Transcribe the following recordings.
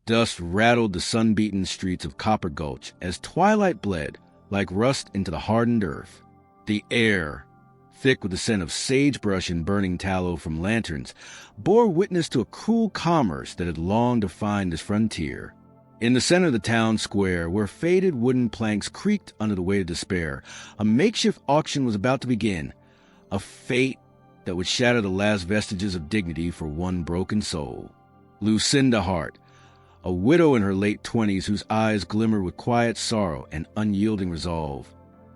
Dust rattled the sun-beaten streets of Copper Gulch as twilight bled like rust into the hardened earth. The air, thick with the scent of sagebrush and burning tallow from lanterns, bore witness to a cruel commerce that had long defined this frontier. In the center of the town square, where faded wooden planks creaked under the weight of despair, a makeshift auction was about to begin, a fate that would shatter the last vestiges of dignity for one broken soul. Lucinda Hart, a widow in her late 20s whose eyes glimmered with quiet sorrow and unyielding resolve,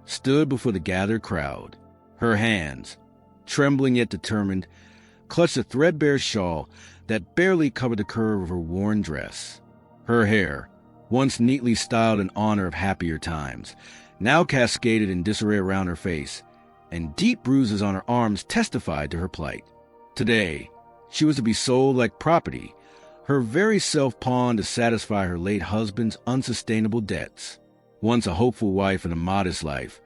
stood before the gathered crowd. Her hands, trembling yet determined, clutched a threadbare shawl that barely covered the curve of her worn dress. Her hair, once neatly styled in honor of happier times, now cascaded in disarray around her face, and deep bruises on her arms testified to her plight. Today, she was to be sold like property, her very self pawned to satisfy her late husband's unsustainable debts. Once a hopeful wife and a modest life,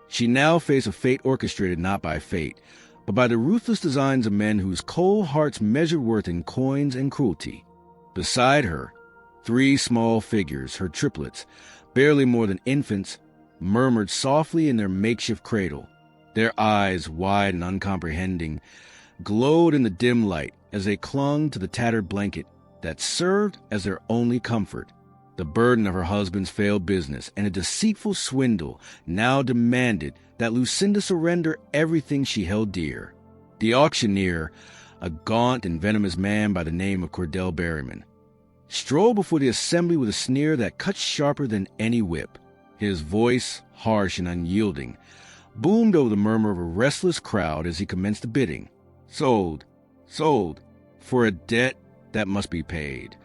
she now faced a fate orchestrated not by fate, but by the ruthless designs of men whose cold hearts measured worth in coins and cruelty. Beside her, 3 small figures, her triplets, barely more than infants, murmured softly in their makeshift cradle. Their eyes, wide and uncomprehending, glowed in the dim light as they clung to the tattered blanket that served as their only comfort. The burden of her husband's failed business and a deceitful swindle now demanded that Lucinda surrender everything she held dear. The auctioneer, a gaunt and venomous man by the name of Cordell Berryman, strolled before the assembly with a sneer that cut sharper than any whip. His voice, harsh and unyielding, boomed over the murmur of a restless crowd as he commenced the bidding. Sold, for a debt that must be paid,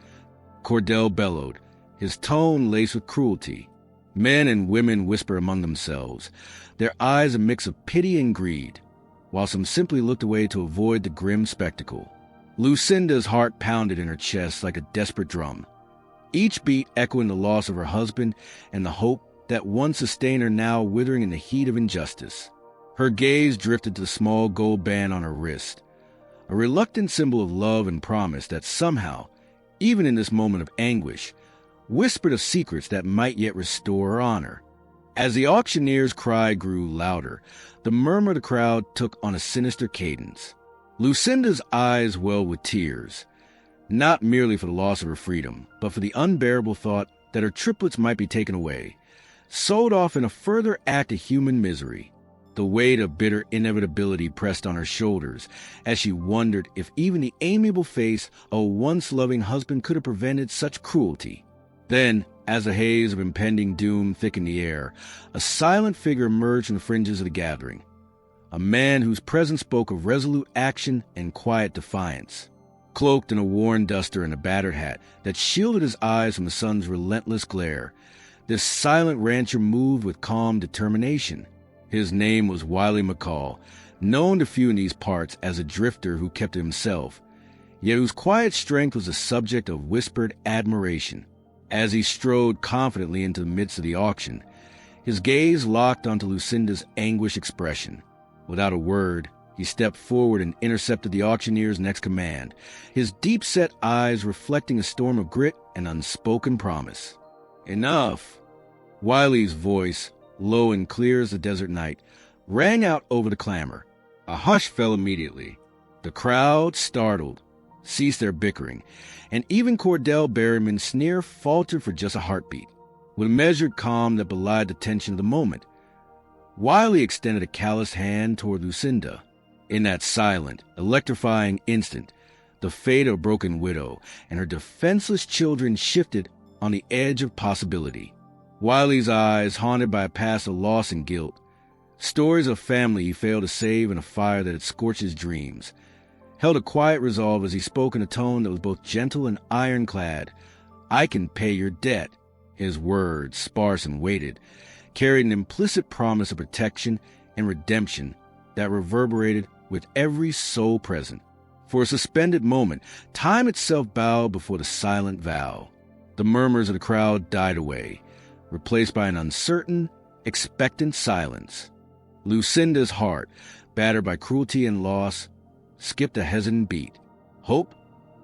Cordell bellowed, his tone laced with cruelty. Men and women whispered among themselves, their eyes a mix of pity and greed, while some simply looked away to avoid the grim spectacle. Lucinda's heart pounded in her chest like a desperate drum, each beat echoing the loss of her husband and the hope that once sustained her now withering in the heat of injustice. Her gaze drifted to the small gold band on her wrist, a reluctant symbol of love and promise that somehow, even in this moment of anguish, whispered of secrets that might yet restore her honor. As the auctioneer's cry grew louder, the murmur of the crowd took on a sinister cadence. Lucinda's eyes welled with tears, not merely for the loss of her freedom, but for the unbearable thought that her triplets might be taken away, sold off in a further act of human misery. The weight of bitter inevitability pressed on her shoulders as she wondered if even the amiable face of a once loving husband could have prevented such cruelty. Then, as a haze of impending doom thickened the air, a silent figure emerged from the fringes of the gathering, a man whose presence spoke of resolute action and quiet defiance. Cloaked in a worn duster and a battered hat that shielded his eyes from the sun's relentless glare, this silent rancher moved with calm determination. His name was Wiley McCall, known to few in these parts as a drifter who kept to himself, yet whose quiet strength was a subject of whispered admiration. As he strode confidently into the midst of the auction, his gaze locked onto Lucinda's anguished expression. Without a word, he stepped forward and intercepted the auctioneer's next command, his deep-set eyes reflecting a storm of grit and unspoken promise. "Enough!" Wiley's voice, low and clear as the desert night, rang out over the clamor. A hush fell immediately. The crowd, startled, ceased their bickering, and even Cordell Berryman's sneer faltered for just a heartbeat. With a measured calm that belied the tension of the moment, Wiley extended a calloused hand toward Lucinda. In that silent, electrifying instant, the fate of a broken widow and her defenseless children shifted on the edge of possibility. Wiley's eyes, haunted by a past of loss and guilt, stories of family he failed to save in a fire that had scorched his dreams, held a quiet resolve as he spoke in a tone that was both gentle and ironclad. "I can pay your debt." His words, sparse and weighted, carried an implicit promise of protection and redemption that reverberated with every soul present. For a suspended moment, time itself bowed before the silent vow. The murmurs of the crowd died away, replaced by an uncertain, expectant silence. Lucinda's heart, battered by cruelty and loss, skipped a hesitant beat. Hope,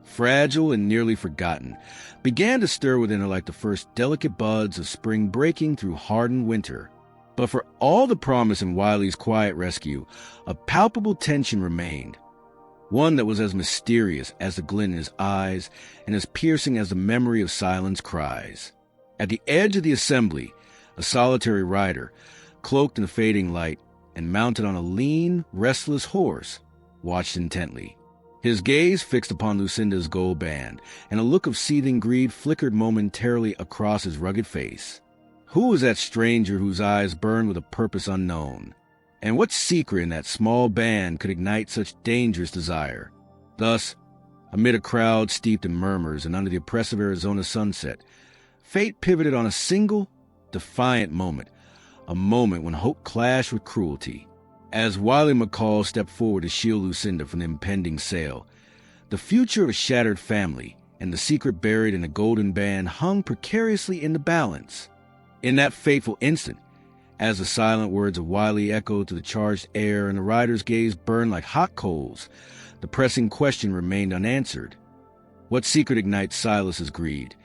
fragile and nearly forgotten, began to stir within her like the first delicate buds of spring breaking through hardened winter. But for all the promise in Wiley's quiet rescue, a palpable tension remained. One that was as mysterious as the glint in his eyes and as piercing as the memory of Silent's cries. At the edge of the assembly, a solitary rider, cloaked in the fading light and mounted on a lean, restless horse, watched intently. His gaze fixed upon Lucinda's gold band, and a look of seething greed flickered momentarily across his rugged face. Who was that stranger whose eyes burned with a purpose unknown? And what secret in that small band could ignite such dangerous desire? Thus, amid a crowd steeped in murmurs and under the oppressive Arizona sunset, fate pivoted on a single, defiant moment, a moment when hope clashed with cruelty. As Wiley McCall stepped forward to shield Lucinda from the impending sale, the future of a shattered family and the secret buried in a golden band hung precariously in the balance. In that fateful instant, as the silent words of Wiley echoed through the charged air and the rider's gaze burned like hot coals, the pressing question remained unanswered. What secret ignites Silas's greed,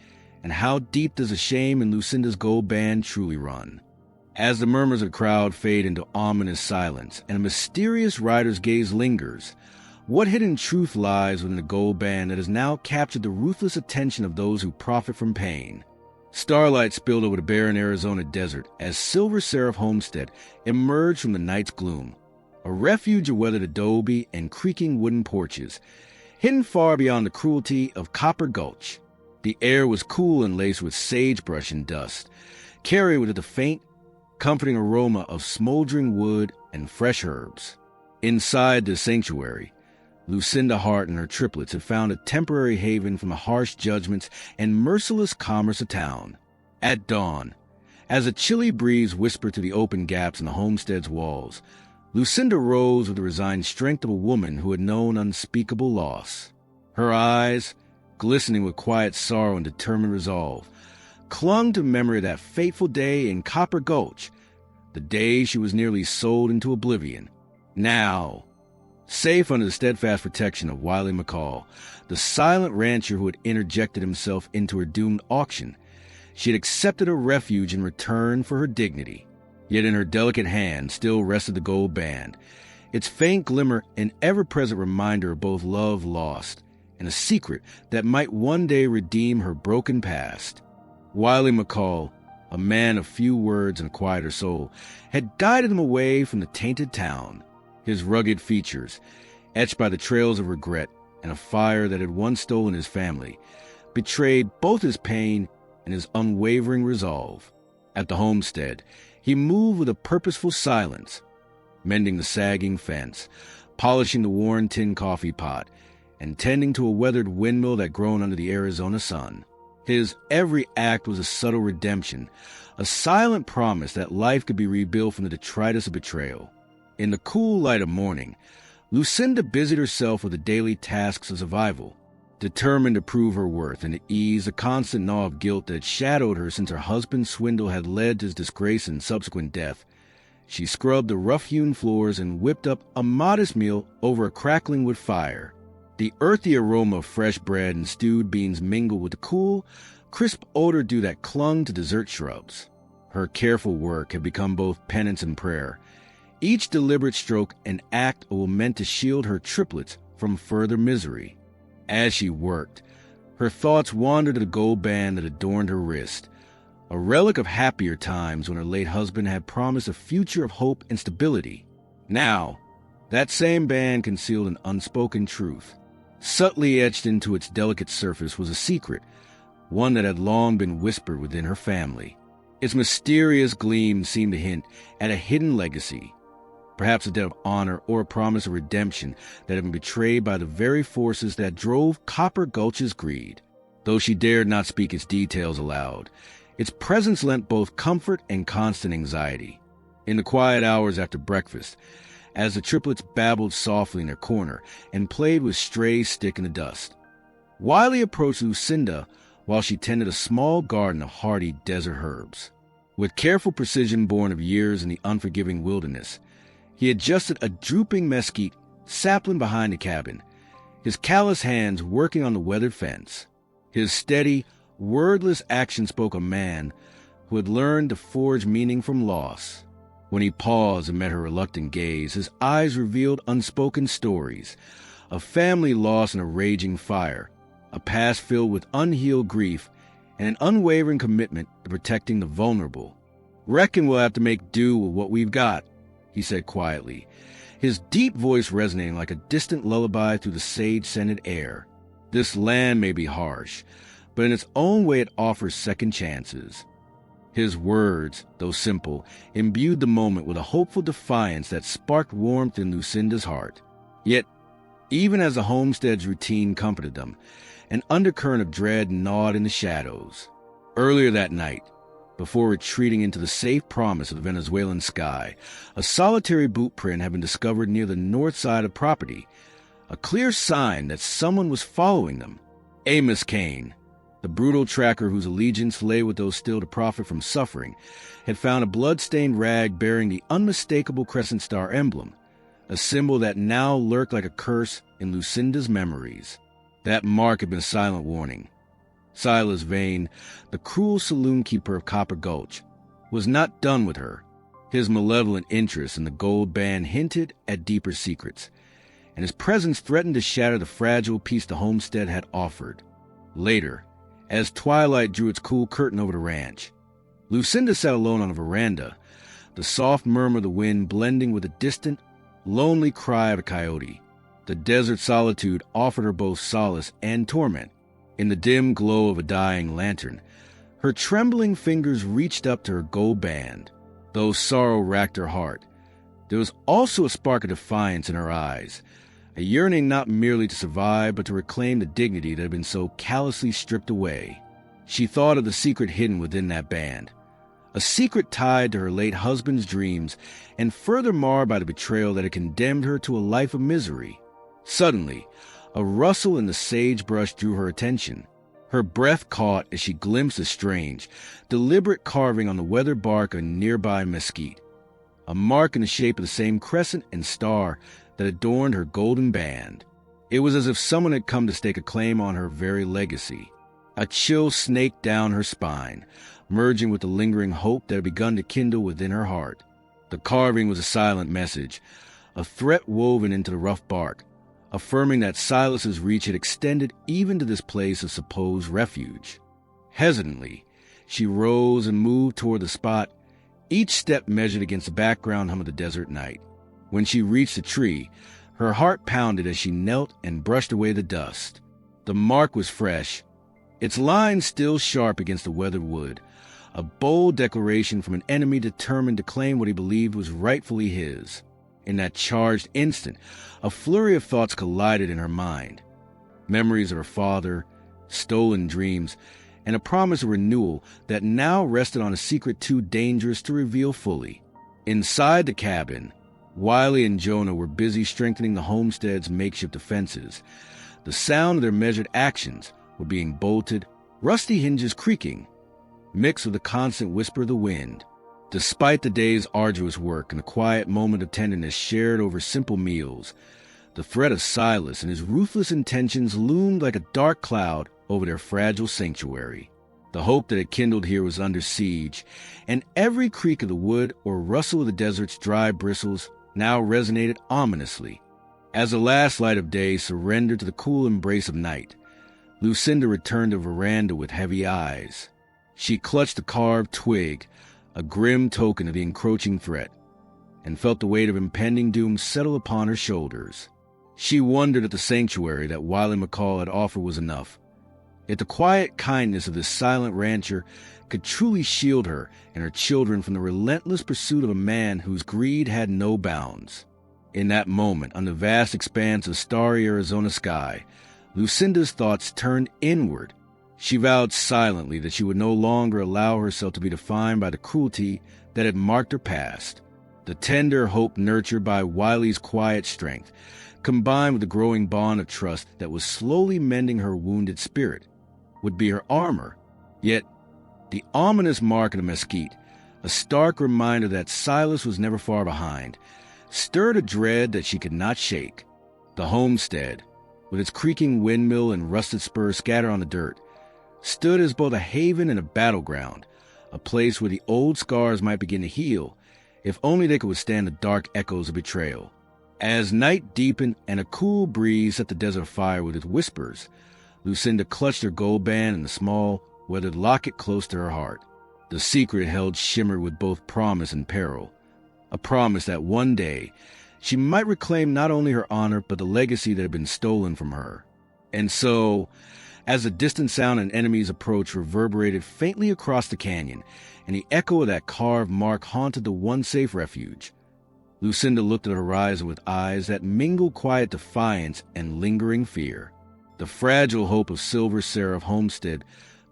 and how deep does the shame in Lucinda's gold band truly run? As the murmurs of the crowd fade into ominous silence and a mysterious rider's gaze lingers, what hidden truth lies within the gold band that has now captured the ruthless attention of those who profit from pain? Starlight spilled over the barren Arizona desert as Silver Seraph Homestead emerged from the night's gloom, a refuge of weathered adobe and creaking wooden porches, hidden far beyond the cruelty of Copper Gulch. The air was cool and laced with sagebrush and dust, carrying with it the faint, comforting aroma of smoldering wood and fresh herbs. Inside the sanctuary, Lucinda Hart and her triplets had found a temporary haven from the harsh judgments and merciless commerce of town. At dawn, as a chilly breeze whispered through the open gaps in the homestead's walls, Lucinda rose with the resigned strength of a woman who had known unspeakable loss. Her eyes, glistening with quiet sorrow and determined resolve, clung to the memory of that fateful day in Copper Gulch, the day she was nearly sold into oblivion. Now, safe under the steadfast protection of Wiley McCall, the silent rancher who had interjected himself into her doomed auction, she had accepted a refuge in return for her dignity. Yet in her delicate hand still rested the gold band, its faint glimmer an ever-present reminder of both love lost and a secret that might one day redeem her broken past. Wiley McCall, a man of few words and a quieter soul, had guided him away from the tainted town. His rugged features, etched by the trails of regret and a fire that had once stolen his family, betrayed both his pain and his unwavering resolve. At the homestead, he moved with a purposeful silence, mending the sagging fence, polishing the worn tin coffee pot, and tending to a weathered windmill that groaned under the Arizona sun. His every act was a subtle redemption, a silent promise that life could be rebuilt from the detritus of betrayal. In the cool light of morning, Lucinda busied herself with the daily tasks of survival, determined to prove her worth and to ease the constant gnaw of guilt that had shadowed her since her husband's swindle had led to his disgrace and subsequent death. She scrubbed the rough-hewn floors and whipped up a modest meal over a crackling wood fire. The earthy aroma of fresh bread and stewed beans mingled with the cool, crisp odor dew that clung to dessert shrubs. Her careful work had become both penance and prayer, each deliberate stroke an act meant to shield her triplets from further misery. As she worked, her thoughts wandered to the gold band that adorned her wrist, a relic of happier times when her late husband had promised a future of hope and stability. Now, that same band concealed an unspoken truth. Subtly etched into its delicate surface was a secret, one that had long been whispered within her family. Its mysterious gleam seemed to hint at a hidden legacy, perhaps a debt of honor or a promise of redemption that had been betrayed by the very forces that drove Copper Gulch's greed. Though she dared not speak its details aloud, its presence lent both comfort and constant anxiety. In the quiet hours after breakfast, as the triplets babbled softly in their corner and played with stray stick in the dust, Wiley approached Lucinda while she tended a small garden of hardy desert herbs. With careful precision born of years in the unforgiving wilderness, he adjusted a drooping mesquite sapling behind the cabin, his callous hands working on the weathered fence. His steady, wordless action spoke a man who had learned to forge meaning from loss. When he paused and met her reluctant gaze, his eyes revealed unspoken stories, a family lost in a raging fire, a past filled with unhealed grief, and an unwavering commitment to protecting the vulnerable. "Reckon we'll have to make do with what we've got," he said quietly, his deep voice resonating like a distant lullaby through the sage-scented air. "This land may be harsh, but in its own way it offers second chances." His words, though simple, imbued the moment with a hopeful defiance that sparked warmth in Lucinda's heart. Yet, even as the homestead's routine comforted them, an undercurrent of dread gnawed in the shadows. Earlier that night, before retreating into the safe promise of the Venezuelan sky, a solitary boot print had been discovered near the north side of the property, a clear sign that someone was following them. Amos Kane, the brutal tracker whose allegiance lay with those still to profit from suffering, had found a blood-stained rag bearing the unmistakable crescent star emblem, a symbol that now lurked like a curse in Lucinda's memories. That mark had been a silent warning. Silas Vane, the cruel saloon keeper of Copper Gulch, was not done with her. His malevolent interest in the gold band hinted at deeper secrets, and his presence threatened to shatter the fragile peace the homestead had offered. Later, as twilight drew its cool curtain over the ranch, Lucinda sat alone on a veranda, the soft murmur of the wind blending with the distant, lonely cry of a coyote. The desert solitude offered her both solace and torment. In the dim glow of a dying lantern, her trembling fingers reached up to her gold band. Though sorrow racked her heart, there was also a spark of defiance in her eyes, a yearning not merely to survive, but to reclaim the dignity that had been so callously stripped away. She thought of the secret hidden within that band, a secret tied to her late husband's dreams and further marred by the betrayal that had condemned her to a life of misery. Suddenly, a rustle in the sagebrush drew her attention. Her breath caught as she glimpsed a strange, deliberate carving on the weathered bark of a nearby mesquite, a mark in the shape of the same crescent and star that adorned her golden band. It was as if someone had come to stake a claim on her very legacy. A chill snaked down her spine, merging with the lingering hope that had begun to kindle within her heart. The carving was a silent message, a threat woven into the rough bark, affirming that Silas's reach had extended even to this place of supposed refuge. Hesitantly, she rose and moved toward the spot, each step measured against the background hum of the desert night. When she reached the tree, her heart pounded as she knelt and brushed away the dust. The mark was fresh, its lines still sharp against the weathered wood, a bold declaration from an enemy determined to claim what he believed was rightfully his. In that charged instant, a flurry of thoughts collided in her mind. Memories of her father, stolen dreams, and a promise of renewal that now rested on a secret too dangerous to reveal fully. Inside the cabin, Wiley and Jonah were busy strengthening the homestead's makeshift defenses. The sound of their measured actions were being bolted, rusty hinges creaking, mixed with the constant whisper of the wind. Despite the day's arduous work and the quiet moment of tenderness shared over simple meals, the threat of Silas and his ruthless intentions loomed like a dark cloud over their fragile sanctuary. The hope that had kindled here was under siege, and every creak of the wood or rustle of the desert's dry bristles now resonated ominously. As the last light of day surrendered to the cool embrace of night, Lucinda returned to the veranda with heavy eyes. She clutched a carved twig, a grim token of the encroaching threat, and felt the weight of impending doom settle upon her shoulders. She wondered if the sanctuary that Wiley McCall had offered was enough, if the quiet kindness of this silent rancher could truly shield her and her children from the relentless pursuit of a man whose greed had no bounds. In that moment, on the vast expanse of starry Arizona sky, Lucinda's thoughts turned inward. She vowed silently that she would no longer allow herself to be defined by the cruelty that had marked her past. The tender hope nurtured by Wiley's quiet strength, combined with the growing bond of trust that was slowly mending her wounded spirit, would be her armor. Yet, the ominous mark of the mesquite, a stark reminder that Silas was never far behind, stirred a dread that she could not shake. The homestead, with its creaking windmill and rusted spurs scattered on the dirt, stood as both a haven and a battleground, a place where the old scars might begin to heal, if only they could withstand the dark echoes of betrayal. As night deepened and a cool breeze set the desert afire with its whispers, Lucinda clutched her gold band and the small, weathered locket close to her heart. The secret it held shimmered with both promise and peril, a promise that one day she might reclaim not only her honor but the legacy that had been stolen from her. And so, as the distant sound and enemies' approach reverberated faintly across the canyon, and the echo of that carved mark haunted the one safe refuge, Lucinda looked at the horizon with eyes that mingled quiet defiance and lingering fear. The fragile hope of Silver Seraph Homestead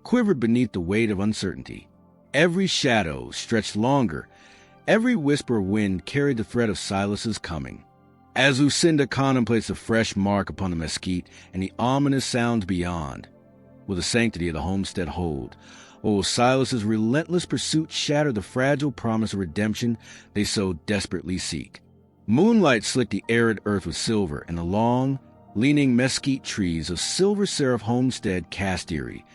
quivered beneath the weight of uncertainty. Every shadow stretched longer. Every whisper of wind carried the threat of Silas's coming. As Lucinda contemplates the fresh mark upon the mesquite and the ominous sounds beyond, will the sanctity of the homestead hold, or will Silas's relentless pursuit shatter the fragile promise of redemption they so desperately seek? Moonlight slicked the arid earth with silver, and the long, leaning mesquite trees of Silver Seraph Homestead cast eerie,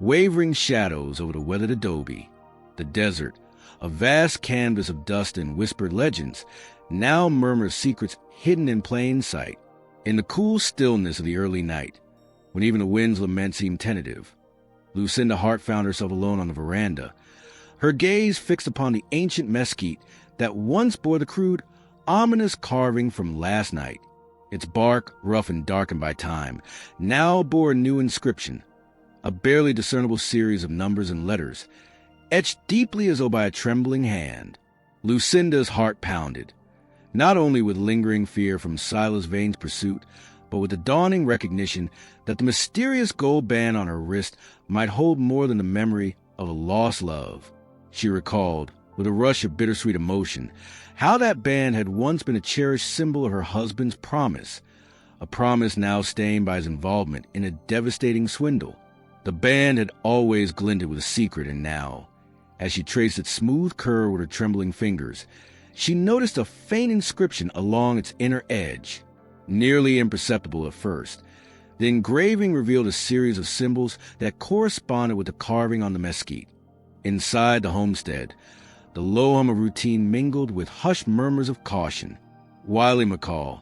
wavering shadows over the weathered adobe. The desert, a vast canvas of dust and whispered legends, now murmurs secrets hidden in plain sight. In the cool stillness of the early night, when even the wind's lament seemed tentative, Lucinda Hart found herself alone on the veranda, her gaze fixed upon the ancient mesquite that once bore the crude, ominous carving from last night. Its bark, rough and darkened by time, now bore a new inscription, a barely discernible series of numbers and letters, etched deeply as though by a trembling hand. Lucinda's heart pounded, not only with lingering fear from Silas Vane's pursuit, but with the dawning recognition that the mysterious gold band on her wrist might hold more than the memory of a lost love. She recalled, with a rush of bittersweet emotion, how that band had once been a cherished symbol of her husband's promise, a promise now stained by his involvement in a devastating swindle. The band had always glinted with a secret, and now, as she traced its smooth curve with her trembling fingers, she noticed a faint inscription along its inner edge. Nearly imperceptible at first, the engraving revealed a series of symbols that corresponded with the carving on the mesquite. Inside the homestead, the low hum of routine mingled with hushed murmurs of caution. Wiley McCall,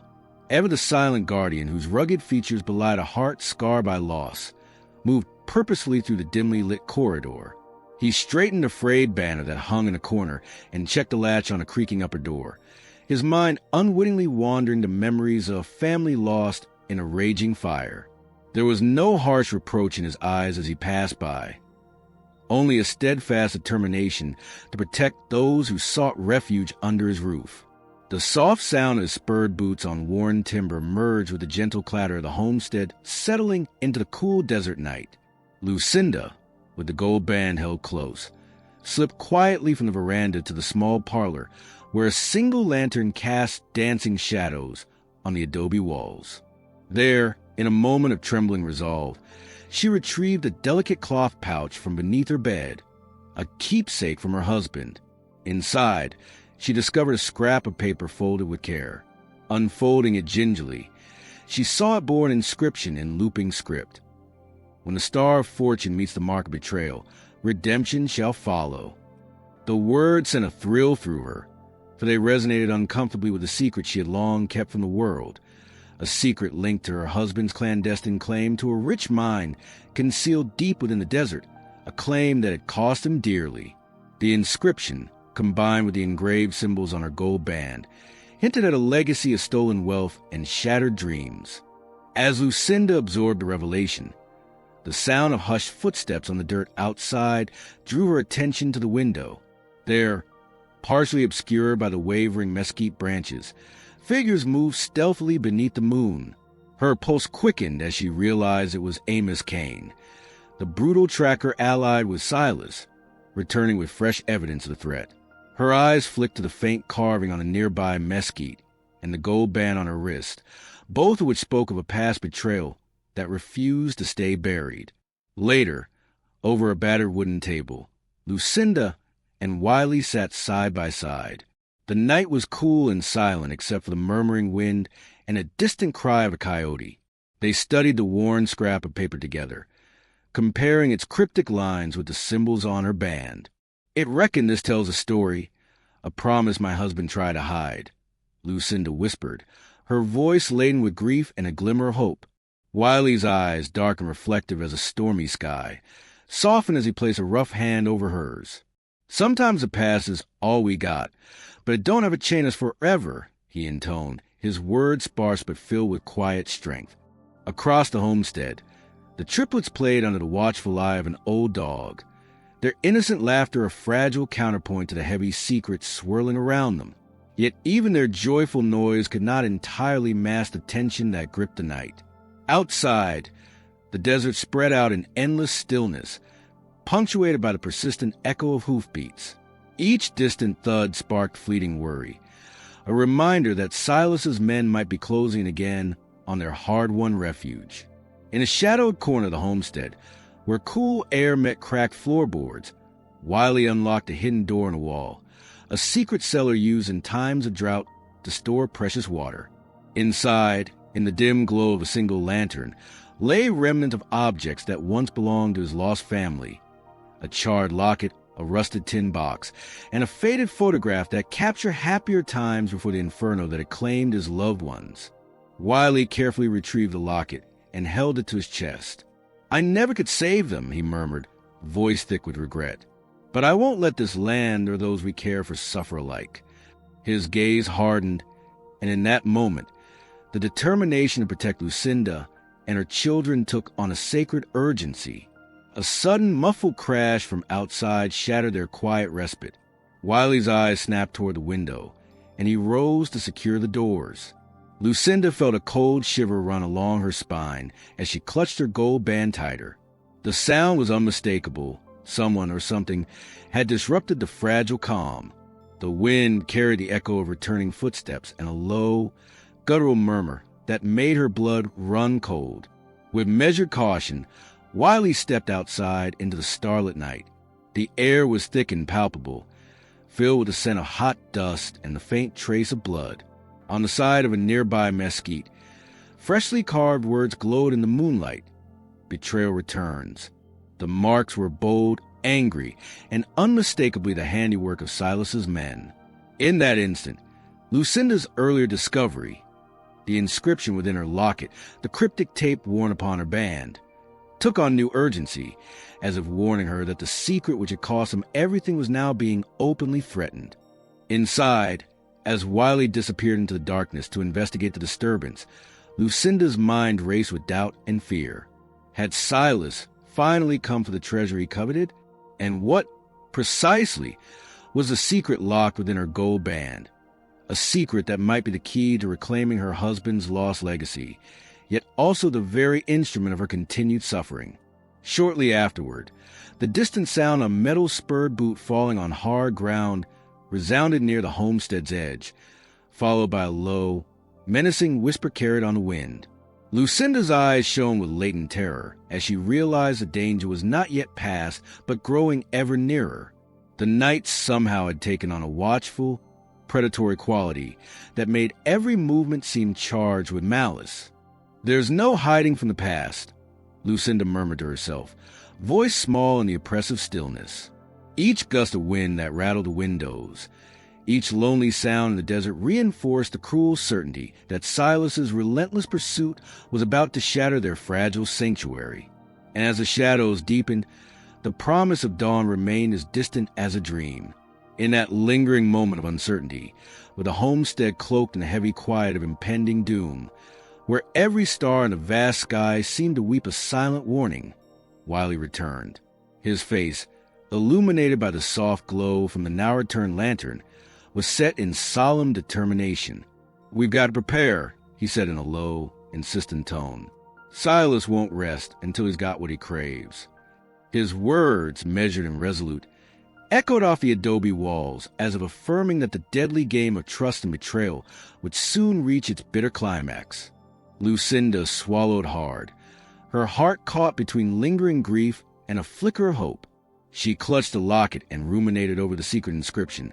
ever the silent guardian whose rugged features belied a heart scarred by loss, moved purposefully through the dimly lit corridor. He straightened a frayed banner that hung in a corner and checked the latch on a creaking upper door, his mind unwittingly wandering to memories of a family lost in a raging fire. There was no harsh reproach in his eyes as he passed by, only a steadfast determination to protect those who sought refuge under his roof. The soft sound of his spurred boots on worn timber merged with the gentle clatter of the homestead settling into the cool desert night. Lucinda, with the gold band held close, slipped quietly from the veranda to the small parlor where a single lantern cast dancing shadows on the adobe walls. There, in a moment of trembling resolve, she retrieved a delicate cloth pouch from beneath her bed, a keepsake from her husband. Inside, she discovered a scrap of paper folded with care. Unfolding it gingerly, she saw it bore an inscription in looping script. When the star of fortune meets the mark of betrayal, redemption shall follow. The words sent a thrill through her, for they resonated uncomfortably with the secret she had long kept from the world, a secret linked to her husband's clandestine claim to a rich mine concealed deep within the desert, a claim that had cost him dearly. The inscription, combined with the engraved symbols on her gold band, hinted at a legacy of stolen wealth and shattered dreams. As Lucinda absorbed the revelation, the sound of hushed footsteps on the dirt outside drew her attention to the window. There, partially obscured by the wavering mesquite branches, figures moved stealthily beneath the moon. Her pulse quickened as she realized it was Amos Kane, the brutal tracker allied with Silas, returning with fresh evidence of the threat. Her eyes flicked to the faint carving on a nearby mesquite and the gold band on her wrist, both of which spoke of a past betrayal that refused to stay buried. Later, over a battered wooden table, Lucinda and Wiley sat side by side. The night was cool and silent except for the murmuring wind and a distant cry of a coyote. They studied the worn scrap of paper together, comparing its cryptic lines with the symbols on her band. "It reckon this tells a story, a promise my husband tried to hide," Lucinda whispered, her voice laden with grief and a glimmer of hope. Wiley's eyes, dark and reflective as a stormy sky, softened as he placed a rough hand over hers. "Sometimes the past is all we got, but it don't have to chain us forever," he intoned, his words sparse but filled with quiet strength. Across the homestead, the triplets played under the watchful eye of an old dog, their innocent laughter a fragile counterpoint to the heavy secrets swirling around them. Yet even their joyful noise could not entirely mask the tension that gripped the night. Outside, the desert spread out in endless stillness, punctuated by the persistent echo of hoofbeats. Each distant thud sparked fleeting worry, a reminder that Silas's men might be closing again on their hard-won refuge. In a shadowed corner of the homestead, where cool air met cracked floorboards, Wiley unlocked a hidden door in the wall, a secret cellar used in times of drought to store precious water. Inside, in the dim glow of a single lantern, lay remnants of objects that once belonged to his lost family: a charred locket, a rusted tin box, and a faded photograph that captured happier times before the inferno that had claimed his loved ones. Wiley carefully retrieved the locket and held it to his chest. "I never could save them," he murmured, voice thick with regret. "But I won't let this land or those we care for suffer alike." His gaze hardened, and in that moment, the determination to protect Lucinda and her children took on a sacred urgency. A sudden, muffled crash from outside shattered their quiet respite. Wiley's eyes snapped toward the window, and he rose to secure the doors. Lucinda felt a cold shiver run along her spine as she clutched her gold band tighter. The sound was unmistakable. Someone or something had disrupted the fragile calm. The wind carried the echo of returning footsteps and a low, guttural murmur that made her blood run cold. With measured caution, Wiley stepped outside into the starlit night. The air was thick and palpable, filled with the scent of hot dust and the faint trace of blood. On the side of a nearby mesquite, freshly carved words glowed in the moonlight: "Betrayal returns." The marks were bold, angry, and unmistakably the handiwork of Silas's men. In that instant, Lucinda's earlier discovery, the inscription within her locket, the cryptic tape worn upon her band, took on new urgency, as if warning her that the secret which had cost him everything was now being openly threatened. Inside, as Wiley disappeared into the darkness to investigate the disturbance, Lucinda's mind raced with doubt and fear. Had Silas finally come for the treasure he coveted? And what, precisely, was the secret locked within her gold band? A secret that might be the key to reclaiming her husband's lost legacy, yet also the very instrument of her continued suffering. Shortly afterward, the distant sound of a metal-spurred boot falling on hard ground resounded near the homestead's edge, followed by a low, menacing whisper carried on the wind. Lucinda's eyes shone with latent terror as she realized the danger was not yet past, but growing ever nearer. The night somehow had taken on a watchful, predatory quality that made every movement seem charged with malice. "There's no hiding from the past," Lucinda murmured to herself, voice small in the oppressive stillness. Each gust of wind that rattled the windows, each lonely sound in the desert reinforced the cruel certainty that Silas's relentless pursuit was about to shatter their fragile sanctuary. And as the shadows deepened, the promise of dawn remained as distant as a dream. In that lingering moment of uncertainty, with the homestead cloaked in the heavy quiet of impending doom, where every star in the vast sky seemed to weep a silent warning, Wiley returned. His face, illuminated by the soft glow from the now-returned lantern, was set in solemn determination. "We've got to prepare," he said in a low, insistent tone. "Silas won't rest until he's got what he craves." His words, measured and resolute, echoed off the adobe walls as if affirming that the deadly game of trust and betrayal would soon reach its bitter climax. Lucinda swallowed hard, her heart caught between lingering grief and a flicker of hope. She clutched the locket and ruminated over the secret inscription,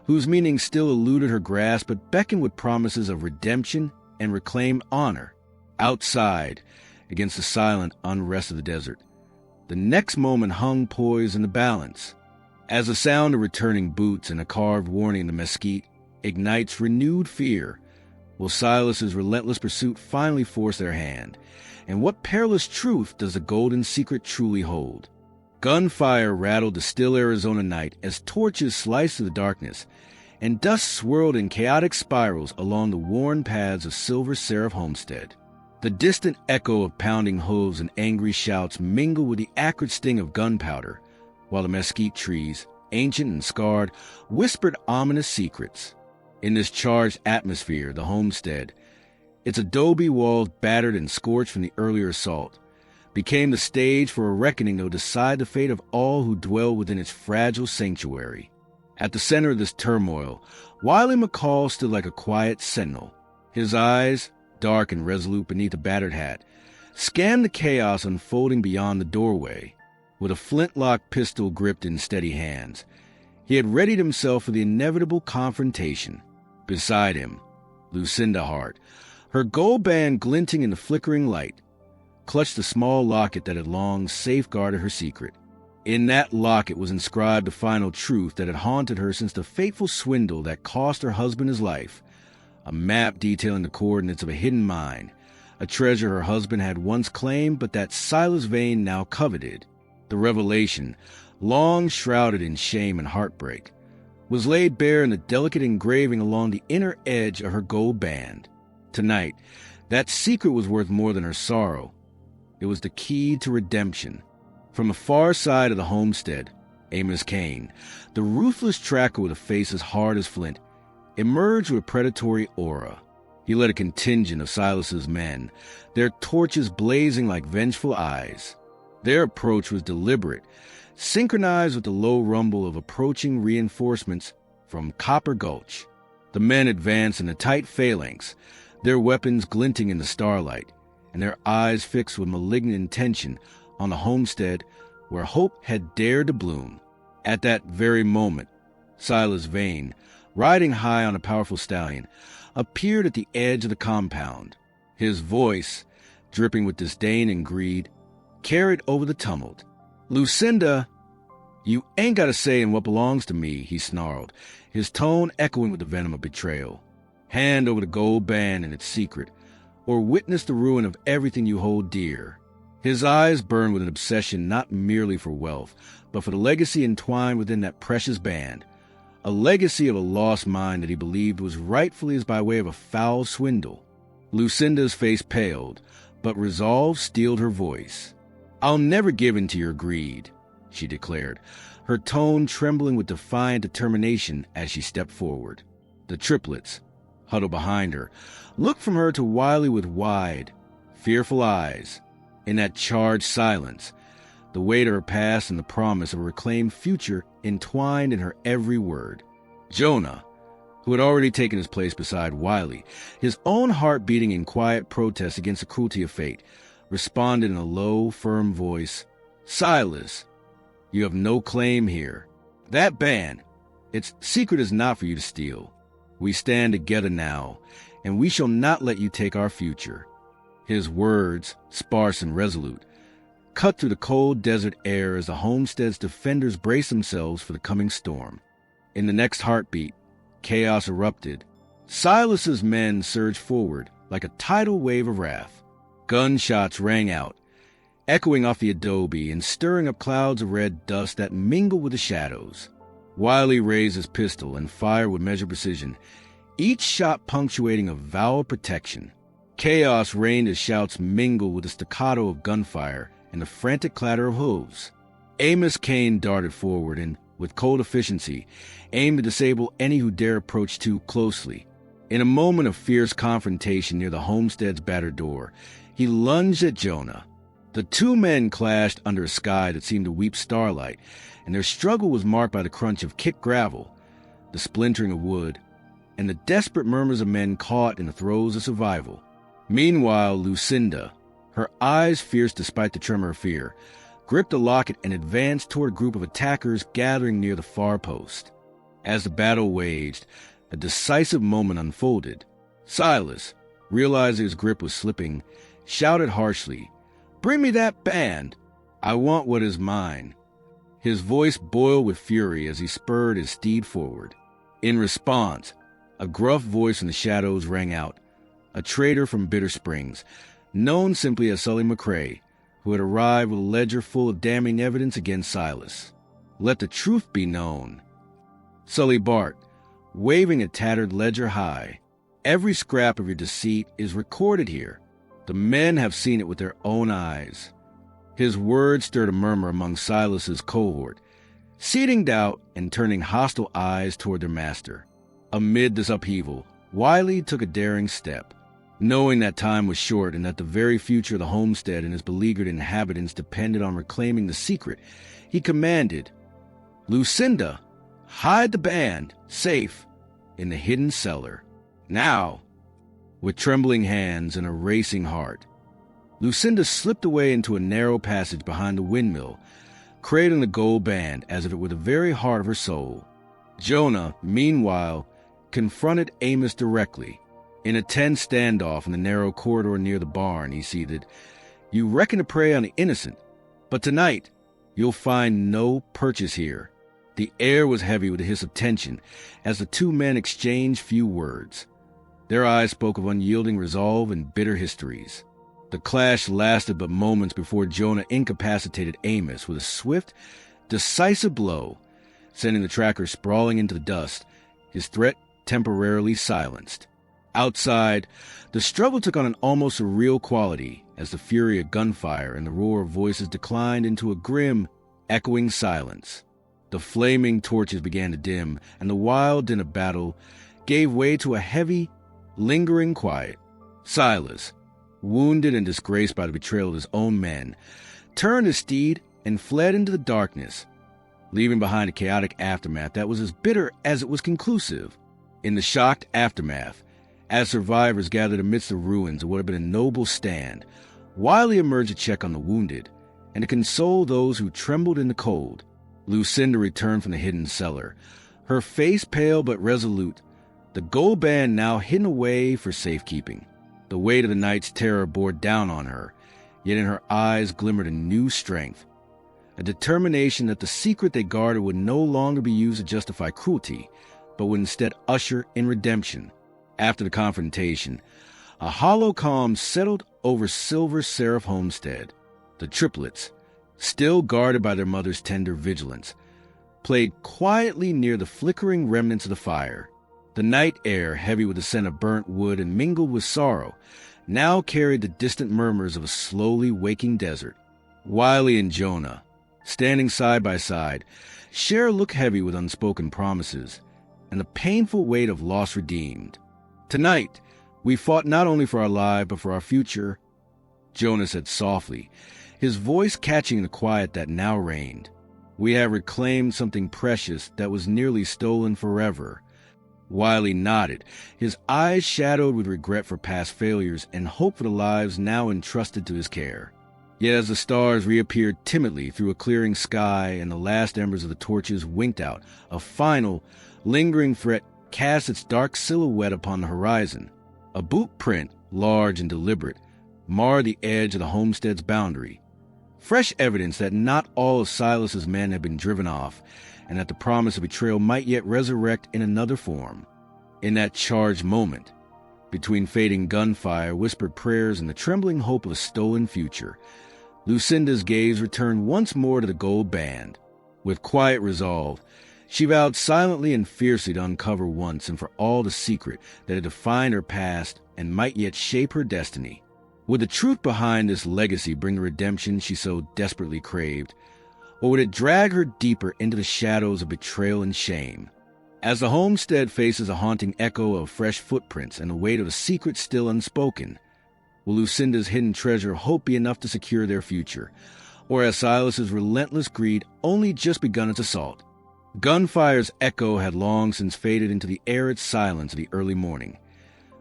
whose meaning still eluded her grasp but beckoned with promises of redemption and reclaimed honor. outside, against the silent unrest of the desert. The next moment hung poised in the balance, as the sound of returning boots and a carved warning in the mesquite ignites renewed fear. Will Silas's relentless pursuit finally force their hand? And what perilous truth does the golden secret truly hold? Gunfire rattled the still Arizona night as torches sliced through the darkness, and dust swirled in chaotic spirals along the worn paths of Silver Seraph Homestead. The distant echo of pounding hooves and angry shouts mingled with the acrid sting of gunpowder, while the mesquite trees, ancient and scarred, whispered ominous secrets. In this charged atmosphere, the homestead, its adobe walls battered and scorched from the earlier assault, became the stage for a reckoning that would decide the fate of all who dwell within its fragile sanctuary. At the center of this turmoil, Wiley McCall stood like a quiet sentinel. His eyes, dark and resolute beneath a battered hat, scanned the chaos unfolding beyond the doorway. With a flintlock pistol gripped in steady hands, he had readied himself for the inevitable confrontation. Beside him, Lucinda Hart, her gold band glinting in the flickering light, clutched the small locket that had long safeguarded her secret. In that locket was inscribed the final truth that had haunted her since the fateful swindle that cost her husband his life, a map detailing the coordinates of a hidden mine, a treasure her husband had once claimed but that Silas Vane now coveted. The revelation, long shrouded in shame and heartbreak, was laid bare in the delicate engraving along the inner edge of her gold band. Tonight, that secret was worth more than her sorrow. It was the key to redemption. From the far side of the homestead, Amos Kane, the ruthless tracker with a face as hard as flint, emerged with a predatory aura. He led a contingent of Silas's men, their torches blazing like vengeful eyes. Their approach was deliberate, synchronized with the low rumble of approaching reinforcements from Copper Gulch. The men advanced in a tight phalanx, their weapons glinting in the starlight, and their eyes fixed with malignant intention on the homestead where hope had dared to bloom. At that very moment, Silas Vane, riding high on a powerful stallion, appeared at the edge of the compound. His voice, dripping with disdain and greed, carried over the tumult. "Lucinda, you ain't got a say in what belongs to me," he snarled, his tone echoing with the venom of betrayal. "Hand over the gold band and its secret, or witness the ruin of everything you hold dear." His eyes burned with an obsession not merely for wealth, but for the legacy entwined within that precious band, a legacy of a lost mind that he believed was rightfully his by way of a foul swindle. Lucinda's face paled, but resolve steeled her voice. "I'll never give in to your greed," she declared, her tone trembling with defiant determination as she stepped forward. The triplets, huddled behind her, looked from her to Wiley with wide, fearful eyes. In that charged silence, the weight of her past and the promise of a reclaimed future entwined in her every word. Jonah, who had already taken his place beside Wiley, his own heart beating in quiet protest against the cruelty of fate, responded in a low, firm voice, "Silas, you have no claim here. That band, its secret is not for you to steal. We stand together now, and we shall not let you take our future." His words, sparse and resolute, cut through the cold desert air as the homestead's defenders braced themselves for the coming storm. In the next heartbeat, chaos erupted. Silas's men surged forward like a tidal wave of wrath. Gunshots rang out, echoing off the adobe and stirring up clouds of red dust that mingled with the shadows. Wiley raised his pistol and fired with measured precision, each shot punctuating a vow of protection. Chaos reigned as shouts mingled with the staccato of gunfire and the frantic clatter of hooves. Amos Kane darted forward and, with cold efficiency, aimed to disable any who dare approach too closely. In a moment of fierce confrontation near the homestead's battered door, he lunged at Jonah. The two men clashed under a sky that seemed to weep starlight, and their struggle was marked by the crunch of kicked gravel, the splintering of wood, and the desperate murmurs of men caught in the throes of survival. Meanwhile, Lucinda, her eyes fierce despite the tremor of fear, gripped a locket and advanced toward a group of attackers gathering near the far post. As the battle waged, a decisive moment unfolded. Silas, realizing his grip was slipping, shouted harshly, "Bring me that band! I want what is mine." His voice boiled with fury as he spurred his steed forward. In response, a gruff voice from the shadows rang out, a trader from Bitter Springs, known simply as Sully McCrae, who had arrived with a ledger full of damning evidence against Silas. "Let the truth be known." Sully barked, waving a tattered ledger high. "Every scrap of your deceit is recorded here. The men have seen it with their own eyes." His words stirred a murmur among Silas's cohort, seeding doubt and turning hostile eyes toward their master. Amid this upheaval, Wiley took a daring step. Knowing that time was short and that the very future of the homestead and its beleaguered inhabitants depended on reclaiming the secret, he commanded, "Lucinda, hide the band, safe, in the hidden cellar. Now!" With trembling hands and a racing heart, Lucinda slipped away into a narrow passage behind the windmill, cradling the gold band as if it were the very heart of her soul. Jonah, meanwhile, confronted Amos directly. In a tense standoff in the narrow corridor near the barn, he seethed, "You reckon to prey on the innocent, but tonight you'll find no purchase here." The air was heavy with the hiss of tension as the two men exchanged few words. Their eyes spoke of unyielding resolve and bitter histories. The clash lasted but moments before Jonah incapacitated Amos with a swift, decisive blow, sending the tracker sprawling into the dust, his threat temporarily silenced. Outside, the struggle took on an almost surreal quality as the fury of gunfire and the roar of voices declined into a grim, echoing silence. The flaming torches began to dim, and the wild din of battle gave way to a heavy, lingering quiet. Silas, wounded and disgraced by the betrayal of his own men, turned his steed and fled into the darkness, leaving behind a chaotic aftermath that was as bitter as it was conclusive. In the shocked aftermath, as survivors gathered amidst the ruins of what had been a noble stand, Wiley emerged to check on the wounded and to console those who trembled in the cold. Lucinda returned from the hidden cellar, her face pale but resolute, the gold band now hidden away for safekeeping. The weight of the night's terror bore down on her, yet in her eyes glimmered a new strength, a determination that the secret they guarded would no longer be used to justify cruelty, but would instead usher in redemption. After the confrontation, a hollow calm settled over Silver Seraph Homestead. The triplets, still guarded by their mother's tender vigilance, played quietly near the flickering remnants of the fire. The night air, heavy with the scent of burnt wood and mingled with sorrow, now carried the distant murmurs of a slowly waking desert. Wiley and Jonah, standing side by side, share a look heavy with unspoken promises and the painful weight of loss redeemed. "Tonight, we fought not only for our lives, but for our future," Jonah said softly, his voice catching the quiet that now reigned. "We have reclaimed something precious that was nearly stolen forever." Wiley nodded, his eyes shadowed with regret for past failures and hope for the lives now entrusted to his care. Yet as the stars reappeared timidly through a clearing sky and the last embers of the torches winked out, a final, lingering threat cast its dark silhouette upon the horizon. A boot print, large and deliberate, marred the edge of the homestead's boundary. Fresh evidence that not all of Silas's men had been driven off, and that the promise of betrayal might yet resurrect in another form. In that charged moment, between fading gunfire, whispered prayers, and the trembling hope of a stolen future, Lucinda's gaze returned once more to the gold band. With quiet resolve, she vowed silently and fiercely to uncover once and for all the secret that had defined her past and might yet shape her destiny. Would the truth behind this legacy bring the redemption she so desperately craved, or would it drag her deeper into the shadows of betrayal and shame? As the homestead faces a haunting echo of fresh footprints and the weight of a secret still unspoken, will Lucinda's hidden treasure hope be enough to secure their future, or has Silas's relentless greed only just begun its assault? Gunfire's echo had long since faded into the arid silence of the early morning,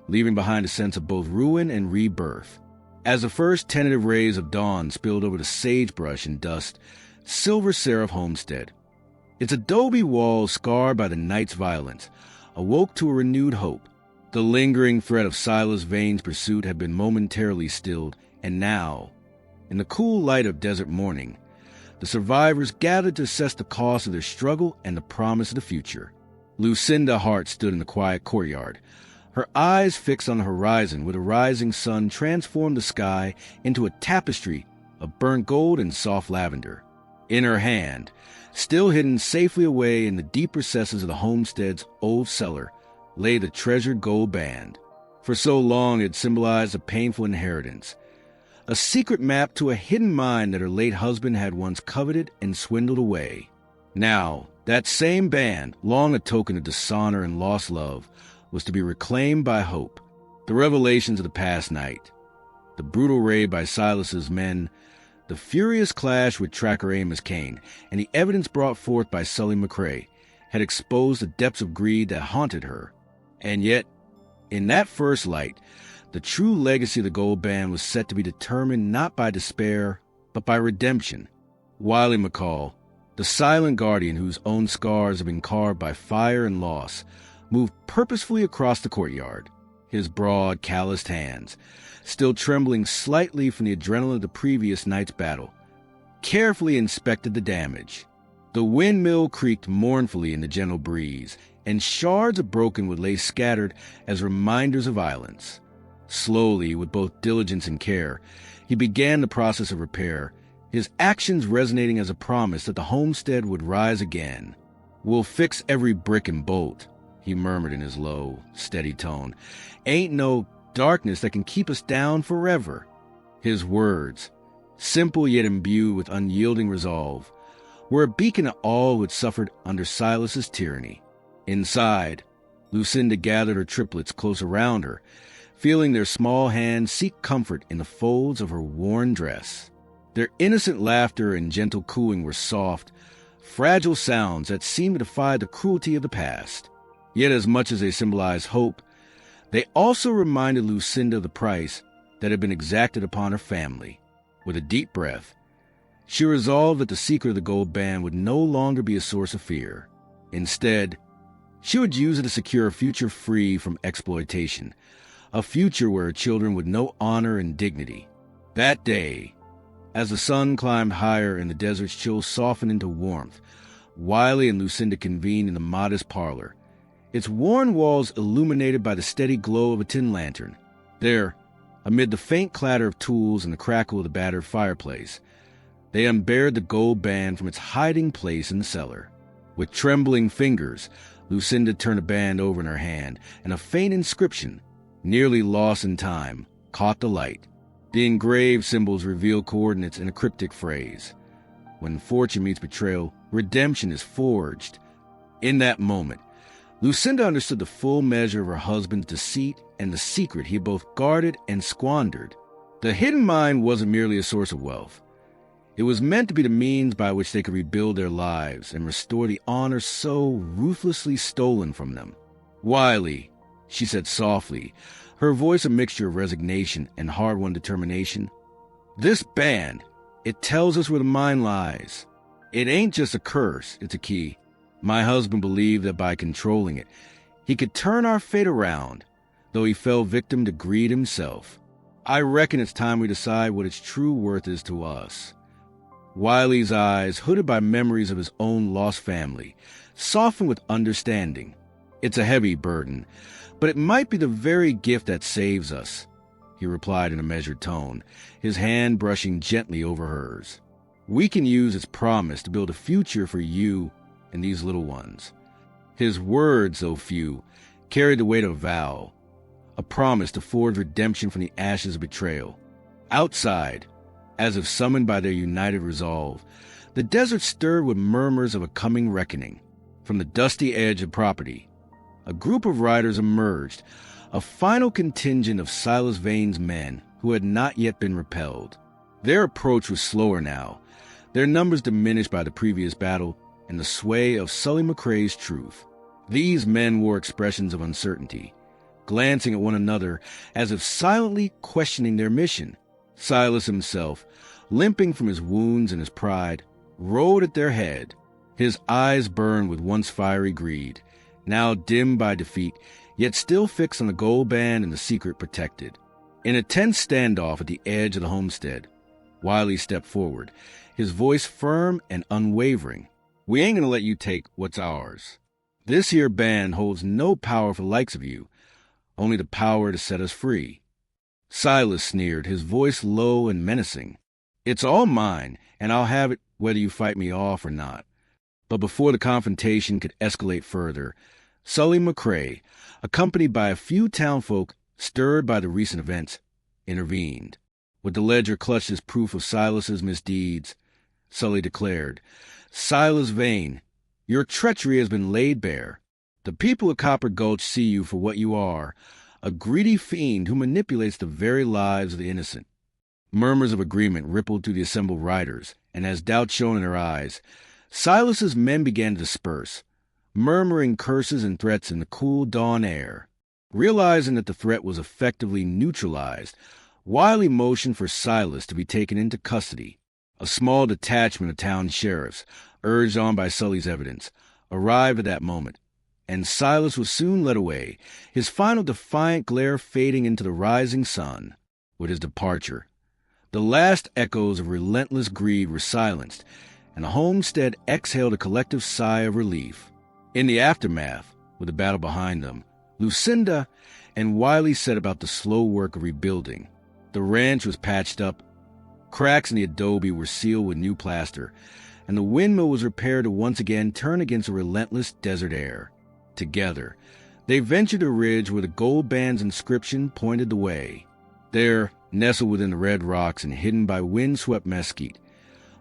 leaving behind a sense of both ruin and rebirth. As the first tentative rays of dawn spilled over the sagebrush and dust, Silver Seraph Homestead, its adobe walls scarred by the night's violence, awoke to a renewed hope. The lingering threat of Silas Vane's pursuit had been momentarily stilled, And now, in the cool light of desert morning, the survivors gathered to assess the cost of their struggle and the promise of the future. Lucinda Hart stood in the quiet courtyard, her eyes fixed on the horizon where the rising sun transformed the sky into a tapestry of burnt gold and soft lavender. In her hand, still hidden safely away in the deep recesses of the homestead's old cellar, lay the treasured gold band. For so long it symbolized a painful inheritance, a secret map to a hidden mine that her late husband had once coveted and swindled away. Now, that same band, long a token of dishonor and lost love, was to be reclaimed by hope. The revelations of the past night, the brutal raid by Silas's men, the furious clash with tracker Amos Kane, and the evidence brought forth by Sully McCrae had exposed the depths of greed that haunted her. And yet, in that first light, the true legacy of the gold band was set to be determined not by despair, but by redemption. Wiley McCall, the silent guardian whose own scars have been carved by fire and loss, moved purposefully across the courtyard, his broad, calloused hands, still trembling slightly from the adrenaline of the previous night's battle, carefully inspected the damage. The windmill creaked mournfully in the gentle breeze, and shards of broken wood lay scattered as reminders of violence. Slowly, with both diligence and care, he began the process of repair, his actions resonating as a promise that the homestead would rise again. "We'll fix every brick and bolt," he murmured in his low, steady tone. "Ain't no darkness that can keep us down forever." His words, simple yet imbued with unyielding resolve, were a beacon to all who had suffered under Silas's tyranny. Inside, Lucinda gathered her triplets close around her, feeling their small hands seek comfort in the folds of her worn dress. Their innocent laughter and gentle cooing were soft, fragile sounds that seemed to defy the cruelty of the past. Yet as much as they symbolized hope, they also reminded Lucinda of the price that had been exacted upon her family. With a deep breath, she resolved that the secret of the gold band would no longer be a source of fear. Instead, she would use it to secure a future free from exploitation, a future where her children would know honor and dignity. That day, as the sun climbed higher and the desert's chill softened into warmth, Wiley and Lucinda convened in the modest parlor, its worn walls illuminated by the steady glow of a tin lantern. There, amid the faint clatter of tools and the crackle of the battered fireplace, they unbared the gold band from its hiding place in the cellar. With trembling fingers, Lucinda turned the band over in her hand, and a faint inscription, nearly lost in time, caught the light. The engraved symbols revealed coordinates in a cryptic phrase. When fortune meets betrayal, redemption is forged. In that moment, Lucinda understood the full measure of her husband's deceit and the secret he had both guarded and squandered. The hidden mine wasn't merely a source of wealth. It was meant to be the means by which they could rebuild their lives and restore the honor so ruthlessly stolen from them. "Wiley," she said softly, her voice a mixture of resignation and hard-won determination, "this band, it tells us where the mine lies. It ain't just a curse, it's a key. My husband believed that by controlling it, he could turn our fate around, though he fell victim to greed himself. I reckon it's time we decide what its true worth is to us." Wiley's eyes, hooded by memories of his own lost family, softened with understanding. "It's a heavy burden, but it might be the very gift that saves us," he replied in a measured tone, his hand brushing gently over hers. "We can use its promise to build a future for you and these little ones." His words, though few, carried the weight of a vow, a promise to forge redemption from the ashes of betrayal. Outside, as if summoned by their united resolve, the desert stirred with murmurs of a coming reckoning. From the dusty edge of property, a group of riders emerged, a final contingent of Silas Vane's men who had not yet been repelled. Their approach was slower now, their numbers diminished by the previous battle and the sway of Sully McCrae's truth. These men wore expressions of uncertainty, glancing at one another as if silently questioning their mission. Silas himself, limping from his wounds and his pride, rode at their head. His eyes burned with once fiery greed, now dimmed by defeat, yet still fixed on the gold band and the secret protected. In a tense standoff at the edge of the homestead, Wiley stepped forward, his voice firm and unwavering. "We ain't gonna let you take what's ours. This here band holds no power for the likes of you, only the power to set us free." Silas sneered, his voice low and menacing. "It's all mine, and I'll have it whether you fight me off or not." But before the confrontation could escalate further, Sully McCrae, accompanied by a few townfolk stirred by the recent events, intervened. With the ledger clutched as proof of Silas's misdeeds, Sully declared, "Silas Vane, your treachery has been laid bare. The people of Copper Gulch see you for what you are, a greedy fiend who manipulates the very lives of the innocent." Murmurs of agreement rippled through the assembled riders, and as doubt shone in their eyes, Silas's men began to disperse, murmuring curses and threats in the cool dawn air. Realizing that the threat was effectively neutralized, Wiley motioned for Silas to be taken into custody. A small detachment of town sheriffs, urged on by Sully's evidence, arrived at that moment, and Silas was soon led away, his final defiant glare fading into the rising sun. With his departure, the last echoes of relentless greed were silenced, and the homestead exhaled a collective sigh of relief. In the aftermath, with the battle behind them, Lucinda and Wiley set about the slow work of rebuilding. The ranch was patched up, cracks in the adobe were sealed with new plaster, and the windmill was repaired to once again turn against the relentless desert air. Together, they ventured a ridge where the gold band's inscription pointed the way. There, nestled within the red rocks and hidden by wind-swept mesquite,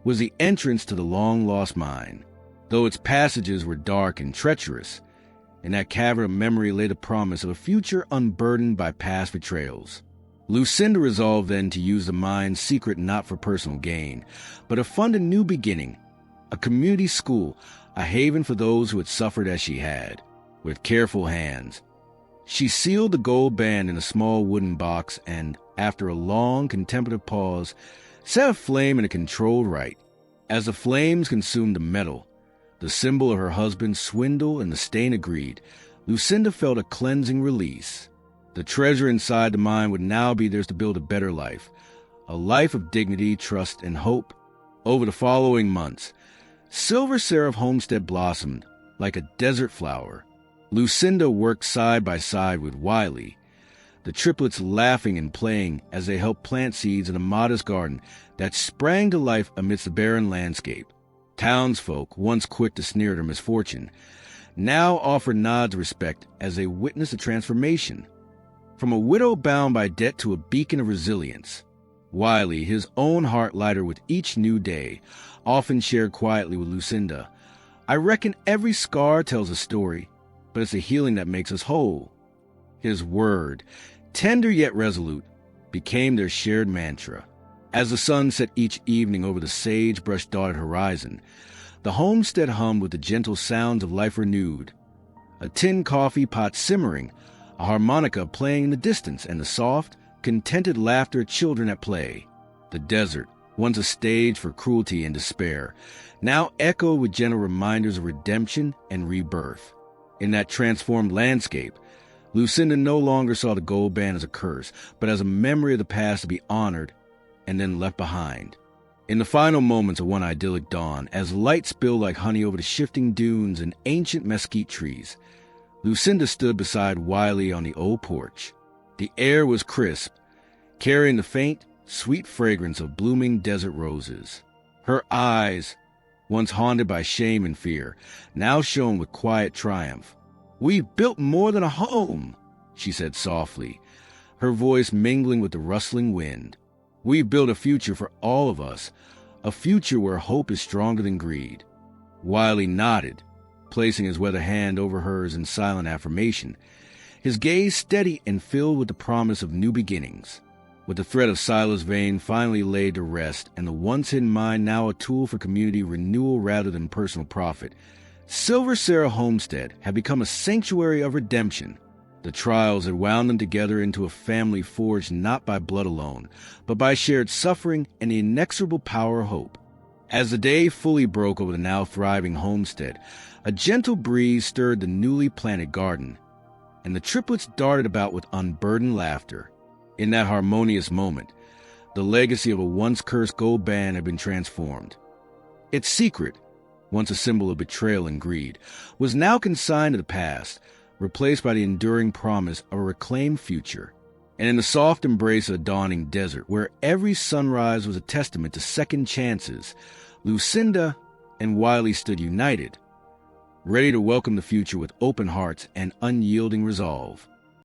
was the entrance to the long-lost mine. Though its passages were dark and treacherous, in that cavern of memory lay the promise of a future unburdened by past betrayals. Lucinda resolved then to use the mine's secret not for personal gain, but to fund a new beginning, a community school, a haven for those who had suffered as she had. With careful hands, she sealed the gold band in a small wooden box and, after a long contemplative pause, set aflame in a controlled rite. As the flames consumed the metal, the symbol of her husband's swindle and the stain agreed, Lucinda felt a cleansing release. The treasure inside the mine would now be theirs to build a better life, a life of dignity, trust, and hope. Over the following months, Silver Seraph Homestead blossomed like a desert flower. Lucinda worked side by side with Wiley, the triplets laughing and playing as they helped plant seeds in a modest garden that sprang to life amidst the barren landscape. Townsfolk, once quick to sneer at her misfortune, now offered nods of respect as they witnessed a transformation. From a widow bound by debt to a beacon of resilience, Wiley, his own heart lighter with each new day, often shared quietly with Lucinda, "I reckon every scar tells a story, but it's the healing that makes us whole." His word, tender yet resolute, became their shared mantra. As the sun set each evening over the sage-brush-dotted horizon, the homestead hummed with the gentle sounds of life renewed. A tin coffee pot simmering, a harmonica playing in the distance, and the soft, contented laughter of children at play. The desert, once a stage for cruelty and despair, now echoed with gentle reminders of redemption and rebirth. In that transformed landscape, Lucinda no longer saw the gold band as a curse, but as a memory of the past to be honored and then left behind. In the final moments of one idyllic dawn, as light spilled like honey over the shifting dunes and ancient mesquite trees, Lucinda stood beside Wiley on the old porch. The air was crisp, carrying the faint, sweet fragrance of blooming desert roses. Her eyes, once haunted by shame and fear, now shone with quiet triumph. "We've built more than a home," she said softly, her voice mingling with the rustling wind. "We've built a future for all of us, a future where hope is stronger than greed." Wiley nodded, placing his weather hand over hers in silent affirmation, his gaze steady and filled with the promise of new beginnings. With the threat of Silas Vane finally laid to rest and the once-hidden mine now a tool for community renewal rather than personal profit, Silver Seraph Homestead had become a sanctuary of redemption. The trials had wound them together into a family forged not by blood alone, but by shared suffering and the inexorable power of hope. As the day fully broke over the now thriving homestead, a gentle breeze stirred the newly planted garden, and the triplets darted about with unburdened laughter. In that harmonious moment, the legacy of a once-cursed gold band had been transformed. Its secret, once a symbol of betrayal and greed, was now consigned to the past, replaced by the enduring promise of a reclaimed future. And in the soft embrace of a dawning desert, where every sunrise was a testament to second chances, Lucinda and Wiley stood united, ready to welcome the future with open hearts and unyielding resolve.